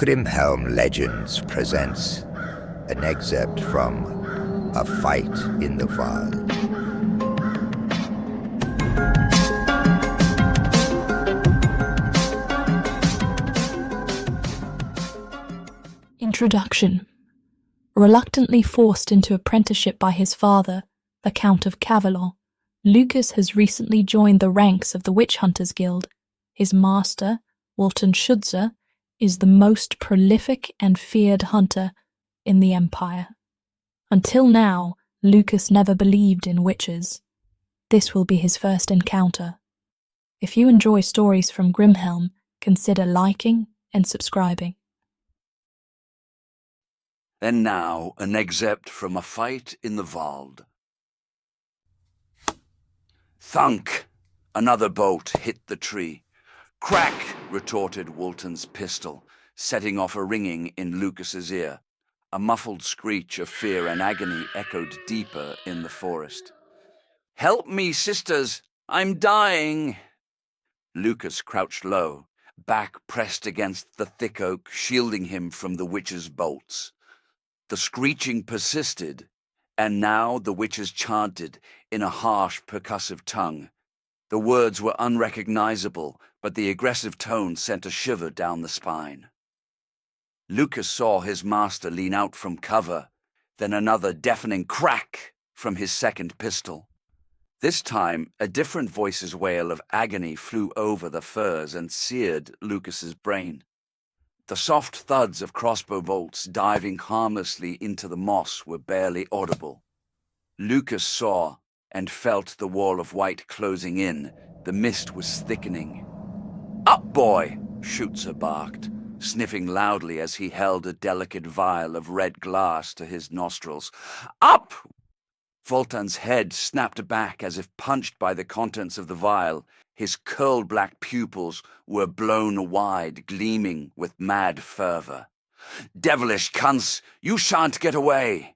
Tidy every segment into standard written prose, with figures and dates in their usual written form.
Grimmhelm Legends presents an excerpt from A Fight in the Vial. Introduction. Reluctantly forced into apprenticeship by his father, the Count of Cavalon, Lukas has recently joined the ranks of the Witch Hunters Guild. His master, Woltan Shutzer, is the most prolific and feared hunter in the Empire. Until now, Lukas never believed in witches. This will be his first encounter. If you enjoy stories from Grimmhelm, consider liking and subscribing. And now, an excerpt from A Fight in the Wald. Thunk! Another bolt hit the tree. Crack! Retorted Woltan's pistol, setting off a ringing in Lukas's ear. A muffled screech of fear and agony echoed deeper in the forest. Help me, sisters! I'm dying! Lukas crouched low, back pressed against the thick oak, shielding him from the witch's bolts. The screeching persisted, and now the witches chanted in a harsh, percussive tongue. The words were unrecognizable, but the aggressive tone sent a shiver down the spine. Lukas saw his master lean out from cover, then another deafening crack from his second pistol. This time, a different voice's wail of agony flew over the firs and seared Lukas's brain. The soft thuds of crossbow bolts diving harmlessly into the moss were barely audible. Lukas saw and felt the wall of white closing in. The mist was thickening. Up, boy! Shutzer barked, sniffing loudly as he held a delicate vial of red glass to his nostrils. Up! Woltan's head snapped back as if punched by the contents of the vial. His curled black pupils were blown wide, gleaming with mad fervor. Devilish cunts! You shan't get away!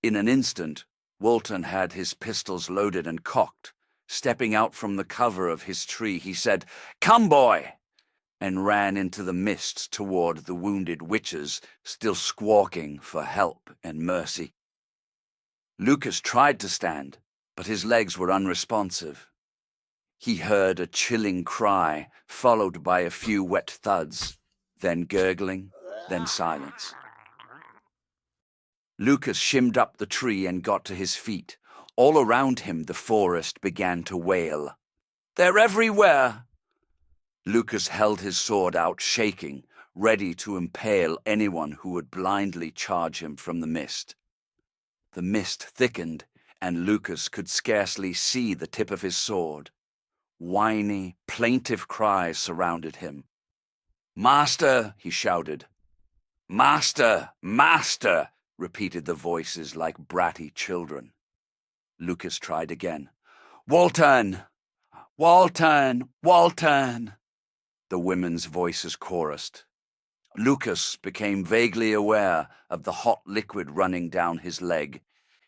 In an instant, Woltan had his pistols loaded and cocked. Stepping out from the cover of his tree, he said, "Come, boy!" and ran into the mist toward the wounded witches, still squawking for help and mercy. Lukas tried to stand, but his legs were unresponsive. He heard a chilling cry, followed by a few wet thuds, then gurgling, then silence. Lukas shimmed up the tree and got to his feet. All around him the forest began to wail. They're everywhere! Lukas held his sword out, shaking, ready to impale anyone who would blindly charge him from the mist. The mist thickened, and Lukas could scarcely see the tip of his sword. Whiny, plaintive cries surrounded him. "Master!" he shouted. "Master! Master!" repeated the voices like bratty children. Lukas tried again. "Woltan! Woltan! Woltan!" The women's voices chorused. Lukas became vaguely aware of the hot liquid running down his leg.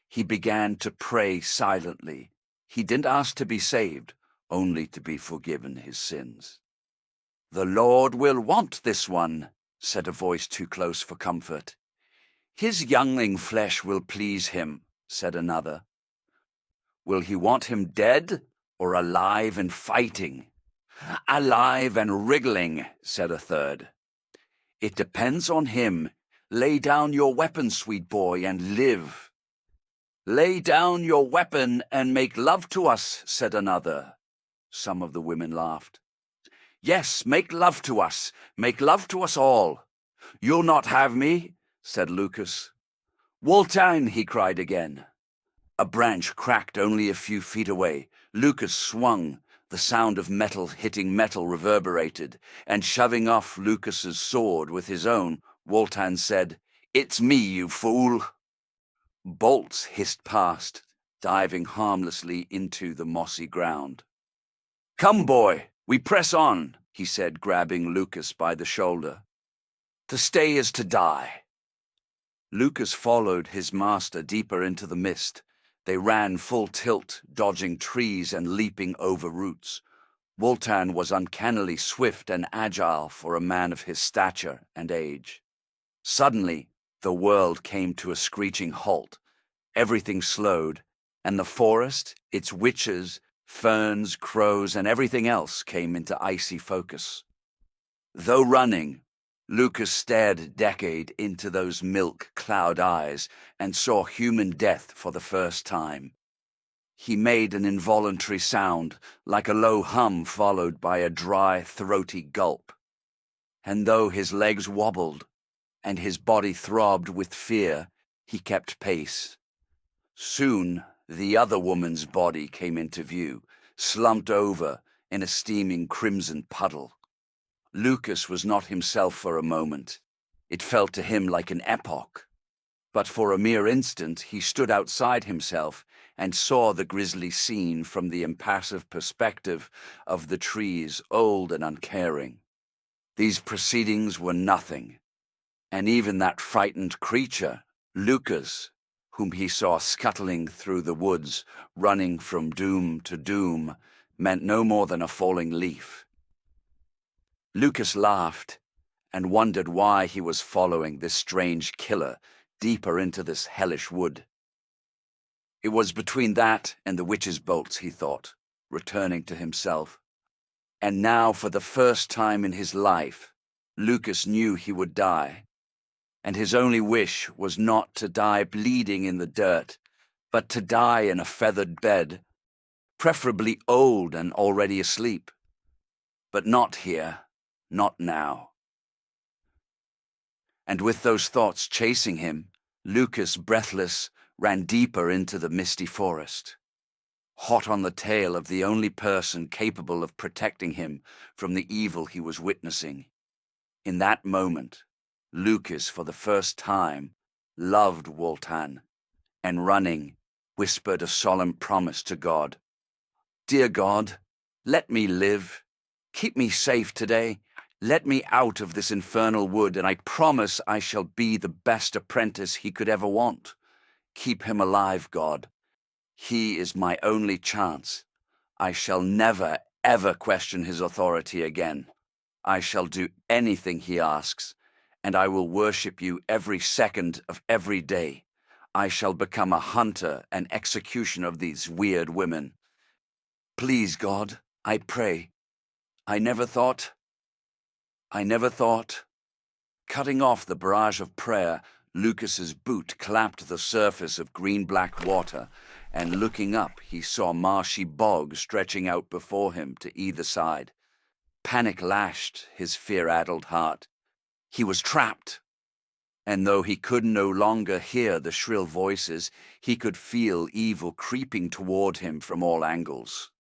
He began to pray silently. He didn't ask to be saved, only to be forgiven his sins. "The Lord will want this one," said a voice too close for comfort. "His youngling flesh will please him," said another. "Will he want him dead or alive and fighting?" "Alive and wriggling," said a third. "It depends on him. Lay down your weapon, sweet boy, and live." "Lay down your weapon and make love to us," said another. Some of the women laughed. "Yes, make love to us all." "You'll not have me," said Lukas. "Woltan!" he cried again. A branch cracked only a few feet away. Lukas swung. The sound of metal hitting metal reverberated, and shoving off Lukas's sword with his own, Woltan said, "It's me, you fool." Bolts hissed past, diving harmlessly into the mossy ground. "Come, boy, we press on," he said, grabbing Lukas by the shoulder. "To stay is to die." Lukas followed his master deeper into the mist. They ran full tilt, dodging trees and leaping over roots. Woltan was uncannily swift and agile for a man of his stature and age. Suddenly, the world came to a screeching halt. Everything slowed, and the forest, its witches, ferns, crows, and everything else came into icy focus. Though running, Lukas stared a decade into those milk cloud eyes and saw human death for the first time. He made an involuntary sound, like a low hum followed by a dry, throaty gulp. And though his legs wobbled and his body throbbed with fear, he kept pace. Soon, the other woman's body came into view, slumped over in a steaming crimson puddle. Lukas was not himself for a moment. It felt to him like an epoch. But for a mere instant he stood outside himself and saw the grisly scene from the impassive perspective of the trees, old and uncaring. These proceedings were nothing, and even that frightened creature, Lukas, whom he saw scuttling through the woods, running from doom to doom, meant no more than a falling leaf. Lukas laughed and wondered why he was following this strange killer deeper into this hellish wood. It was between that and the witch's bolts, he thought, returning to himself. And now, for the first time in his life, Lukas knew he would die. And his only wish was not to die bleeding in the dirt, but to die in a feathered bed, preferably old and already asleep. But not here, not now. And with those thoughts chasing him, Lukas, breathless, ran deeper into the misty forest, hot on the tail of the only person capable of protecting him from the evil he was witnessing. In that moment, Lukas, for the first time, loved Woltan, and running, whispered a solemn promise to God. "Dear God, let me live. Keep me safe today. Let me out of this infernal wood, and I promise I shall be the best apprentice he could ever want. Keep him alive, God. He is my only chance. I shall never, ever question his authority again. I shall do anything he asks, and I will worship you every second of every day. I shall become a hunter and executioner of these weird women. Please, God, I pray. I never thought... Cutting off the barrage of prayer, Lukas's boot clapped the surface of green-black water, and looking up, he saw marshy bog stretching out before him to either side. Panic lashed his fear-addled heart. He was trapped, and though he could no longer hear the shrill voices, he could feel evil creeping toward him from all angles.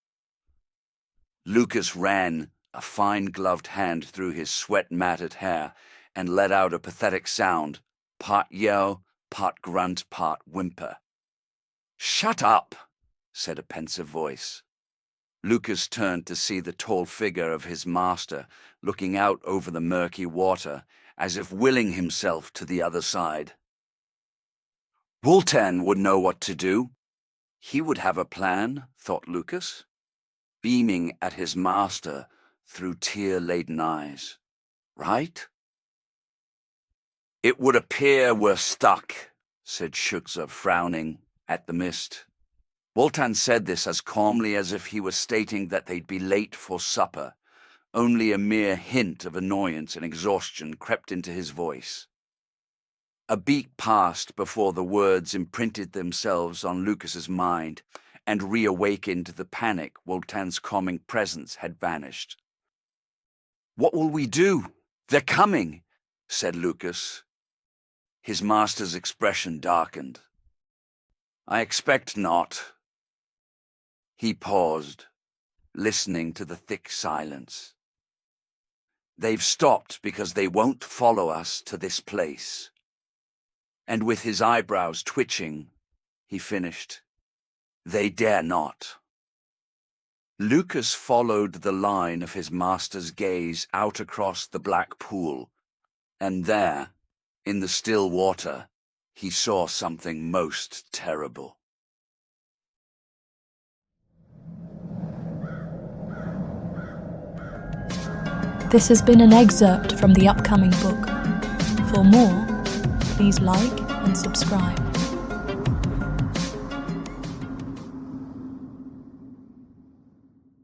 Lukas ran, a fine-gloved hand through his sweat-matted hair, and let out a pathetic sound, part yell, part grunt, part whimper. "Shut up," said a pensive voice. Lukas turned to see the tall figure of his master looking out over the murky water, as if willing himself to the other side. Woltan would know what to do. He would have a plan, thought Lukas, beaming at his master through tear-laden eyes. Right? "It would appear we're stuck," said Shutzer, frowning at the mist. Woltan said this as calmly as if he was stating that they'd be late for supper. Only a mere hint of annoyance and exhaustion crept into his voice. A beat passed before the words imprinted themselves on Lukas's mind and reawakened the panic Woltan's calming presence had vanished. "What will we do? They're coming," said Lukas. His master's expression darkened. "I expect not." He paused, listening to the thick silence. "They've stopped because they won't follow us to this place." And with his eyebrows twitching, he finished, "They dare not." Lukas followed the line of his master's gaze out across the black pool, and there, in the still water, he saw something most terrible. This has been an excerpt from the upcoming book. For more, please like and subscribe.